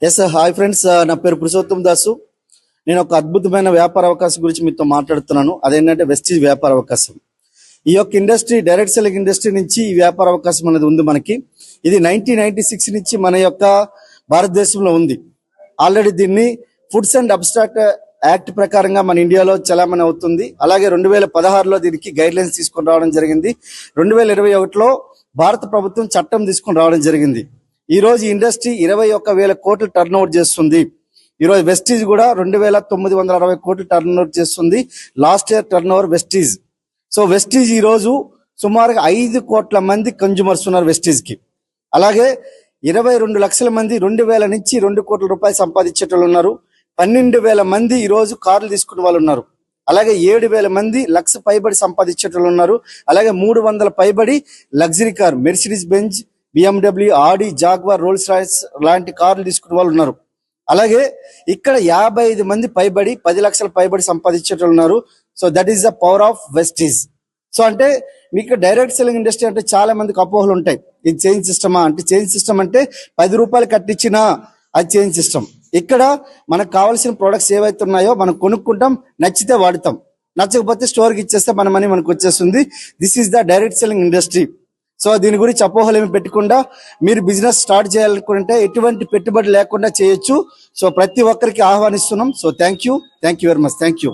Yes hi friends, నా పేరు పురుషోత్తం దాసు. నేను ఒక అద్భుతమైన వ్యాపార అవకాశం గురించి మీతో మాట్లాడుతున్నాను. అదేంటంటే వెస్టీజ్ వ్యాపార అవకాశం. ఈ యొక్క ఇండస్ట్రీ డైరెక్ట్ సెల్లింగ్ ఇండస్ట్రీ నుంచి ఈ వ్యాపార అవకాశం అనేది ఉంది మనకి. ఇది 1996 నుంచి మన యొక్క భారతదేశంలో ఉంది. ఆల్రెడీ దీన్ని ఫుడ్స్ అండ్ అబ్స్ట్రాక్ట్ యాక్ట్ ప్రకారంగా మన ఇండియాలో చలామణి అవుతుంది. అలాగే 2016లో దీనికి గైడ్ లైన్స్ తీసుకొని రావడం జరిగింది. 2021లో భారత ప్రభుత్వం చట్టం తీసుకొని రావడం జరిగింది. ఈ రోజు ఇండస్ట్రీ 21,000 కోట్లు టర్న్ ఓవర్ చేస్తుంది. ఈ రోజు వెస్టీజ్ కూడా 2,960 కోట్లు టర్న్ ఓవర్ చేస్తుంది. Last year turn over Vestige. So Vestige ఈ రోజు సుమారుగా 5 కోట్ల మంది కన్జ్యూమర్స్ ఉన్నారు వెస్టీజ్ కి. అలాగే 22 లక్షల మంది 2,000 నుంచి 2 కోట్ల రూపాయలు సంపాదించేటోళ్ళు ఉన్నారు. 12,000 మంది ఈ రోజు కార్లు తీసుకునే వాళ్ళు ఉన్నారు. అలాగే 7,000 మంది లక్ష పైబడి సంపాదించేటోళ్ళు ఉన్నారు. అలాగే 300 పైబడి luxury car Mercedes Benz, BMW, ఆడి, జాగ్వార్, రోల్స్ రాయ్స్ లాంటి కార్లు తీసుకునే వాళ్ళు ఉన్నారు. అలాగే ఇక్కడ 55 మంది పైబడి 10 లక్షల పైబడి సంపాదించేటోళ్ళు ఉన్నారు. So that is the power of Vestige. So అంటే మీకు డైరెక్ట్ సెల్లింగ్ ఇండస్ట్రీ అంటే చాలా మందికి అపోహలు ఉంటాయి. ఇది చైన్ సిస్టమా అంటే, చైన్ సిస్టమ్ అంటే 10 రూపాయలు కట్టించినా అది చైన్ సిస్టమ్. ఇక్కడ మనకు కావాల్సిన ప్రొడక్ట్స్ ఏవైతే ఉన్నాయో మనం కొనుక్కుంటాం, నచ్చితే వాడుతాం, నచ్చకపోతే స్టోర్కి ఇచ్చేస్తే మన మనీ మనకు వచ్చేస్తుంది. This is the direct selling industry. So దీని గురించి అపోహలు ఏమి పెట్టకుండా మీరు బిజినెస్ స్టార్ట్ చేయాలనుకుంటే ఎటువంటి పెట్టుబడి లేకుండా చేయొచ్చు. సో ప్రతి ఒక్కరికి ఆహ్వానిస్తున్నాం. So thank you very much. Thank you.